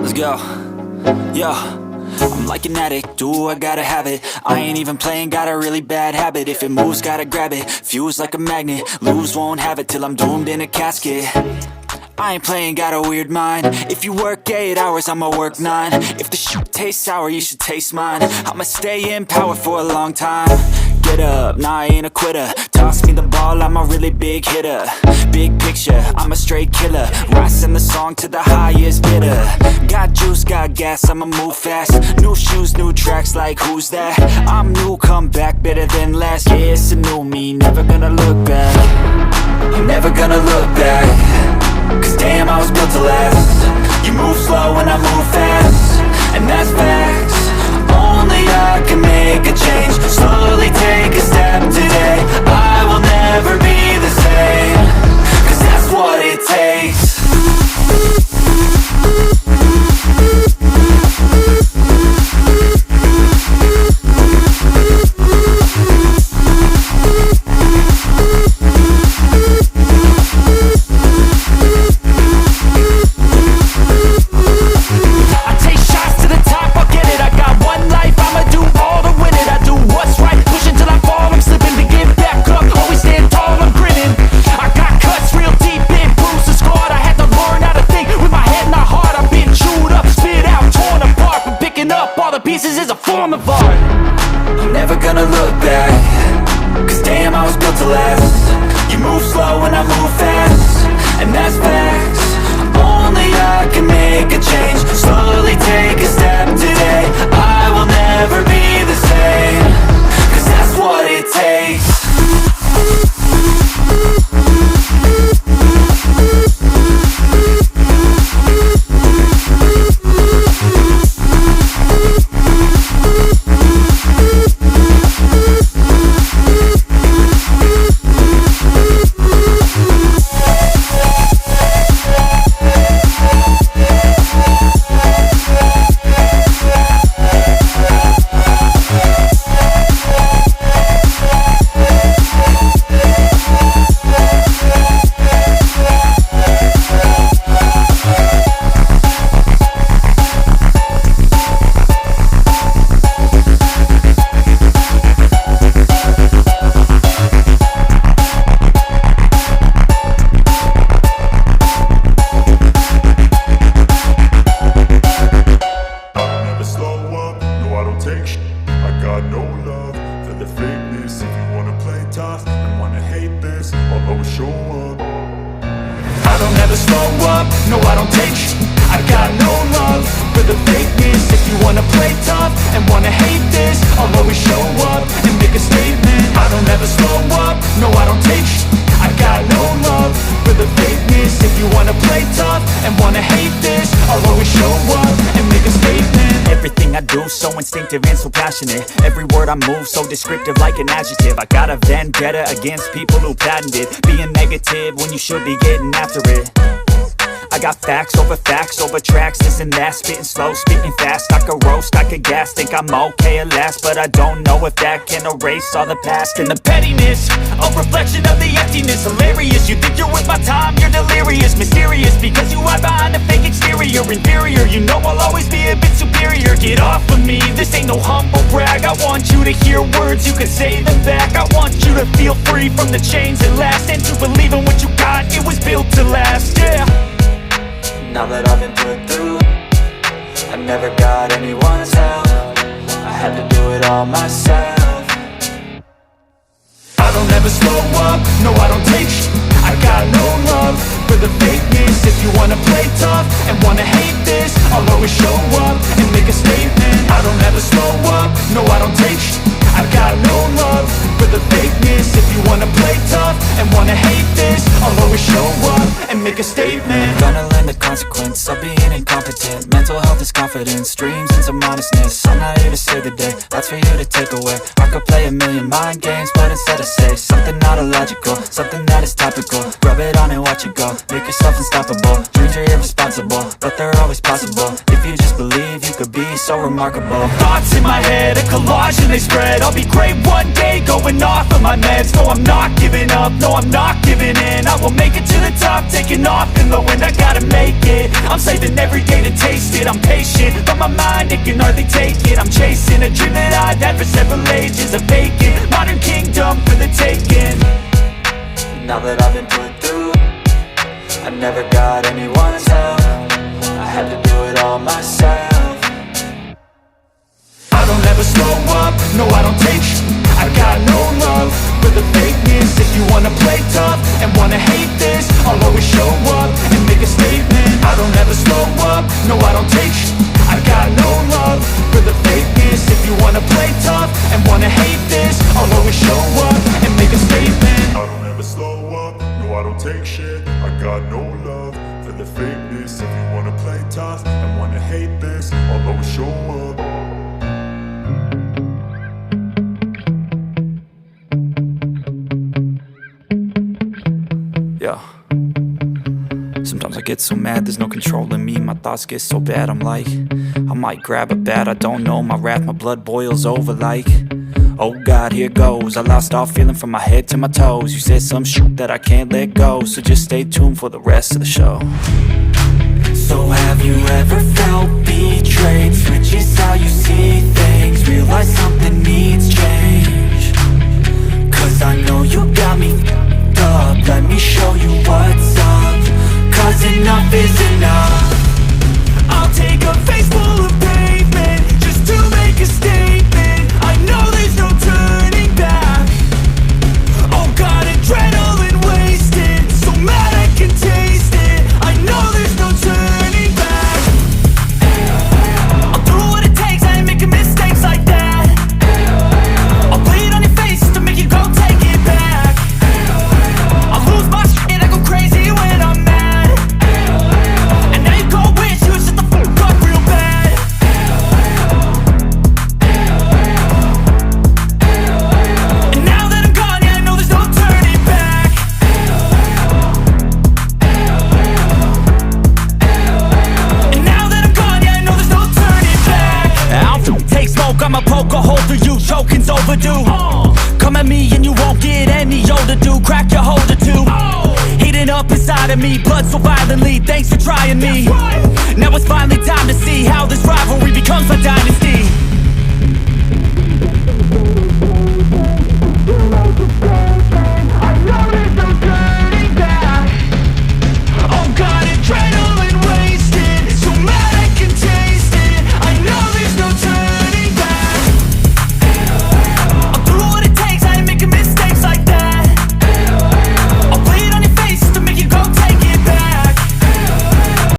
Let's go. Yo, I'm like an addict, do I gotta have it. I ain't even playing, got a really bad habit. If it moves, gotta grab it, fuse like a magnet. Lose, won't have it till I'm doomed in a casket. I ain't playing, got a weird mind. If you work 8 hours, I'ma work 9. If the shit tastes sour, you should taste mine. I'ma stay in power for a long time. Get up, nah, I ain't a quitter. Toss me the ball, I'm a really big hitter. Big picture, I'm a straight killer. Rising the song to the highest bidder. Got juice, got gas, I'ma move fast. New shoes, new tracks, like who's that? I'm new, come back, better than last. Yeah, it's a new me, never gonna look back. I'm never gonna look back. Cause damn, I was built to last. You move slow and I move fast, and that's facts. Only I can make a change. Slowly take a step today. I will never be the same. Cause that's what it takes. Pieces is a form of art. I'm never gonna look back. Cause damn, I was built to last. You move slow and I move fast, and that's facts. Only I can make a change. Slowly take a step today. I will never be the same. Cause that's what it takes. And so passionate. Every word I move so descriptive like an adjective. I got a vendetta against people who patented being negative when you should be getting after it. I got facts over tracks, this and that. Spitting slow, spitting fast. I could roast, I could gas. Think I'm okay at last, but I don't know if that can erase all the past. And the pettiness, a reflection of the emptiness. Hilarious, you think you're with my time, you're delirious. Mysterious, because you hide behind a fake exterior. Inferior, you know I'll always be a bit superior. Get off of me, this ain't no humble brag. I want you to hear words, you can say them back. I want you to feel free from the chains that last, and to believe in what you got, it was built to last, yeah. Now that I've been put through, I never got anyone's help. I had to do it all myself. I don't ever slow up, no I don't take sh**. I got no love for the fakeness. If you wanna play tough and wanna hate this, I'll always show up and make a statement. I don't ever slow up, no I don't take sh**. I got no love for the fakeness. If you wanna play tough and wanna hate this, I'll always show up and make a statement. Gonna learn the consequence of being incompetent. Mental health is confidence, dreams and some honestness. I'm not here to save the day, that's for you to take away. I could play a million mind games, but instead I say something not illogical, something that is topical. Rub it on and watch it go, make yourself unstoppable. Dreams are irresponsible, but they're always possible. If you just believe, you could be so remarkable. Thoughts in my head, a collage and they spread. I'll be great one day, going off of my meds. No, I'm not giving up. up, no I'm not giving in. I will make it to the top, taking off in the wind. I gotta make it, I'm saving every day to taste it. I'm patient, but my mind, it can hardly take it. I'm chasing a dream that I've had for several ages. A vacant, modern kingdom for the taking. Now that I've been put through, I never got anyone's help. I had to do it all myself. I don't ever slow up, no I don't take sh**. I got no love for the fakeness. If you wanna play tough and wanna hate this, I'll always show up and make a statement. I don't ever slow up, no I don't take sh**. I got no love for the fakeness. If you wanna play tough and wanna hate this, I'll always show up and make a statement. I don't ever slow up, no I don't take shit. I got no love for the fakeness. If you wanna play tough and wanna hate this, I'll always show up. Yeah. Sometimes I get so mad, there's no controlling me. My thoughts get so bad, I'm like, I might grab a bat, I don't know. My wrath, my blood boils over like, oh God, here goes. I lost all feeling from my head to my toes. You said some shit that I can't let go, so just stay tuned for the rest of the show. So have you ever felt betrayed? Switches how you see things, realize something needs change. Cause I know you got me f***ed up. Let me show you what's up. Cause enough is enough. I'll take a face full of pavement just to make a statement. I know there's no turning back. Oh God, adrenaline wasted, so mad I can taste it. I know there's no turning back. I'll do what it takes, I ain't making mistakes like that. I'll bleed on your face to make you go take it back. I'll lose my shit, I go crazy when I'm mad. And now you go wish you would shut the fuck up real bad. And now that I'm gone, yeah I know there's no turning back. And now that I'm gone, yeah I know there's no turning back. I don't take smoke, I'ma poke a hole through you, choking's overdue. Come at me and you won't get any older, dude. Crack your holder too. Heating up inside of me, blood so violently. Thanks for trying me. Now it's finally time to see how this rivalry becomes a dynasty.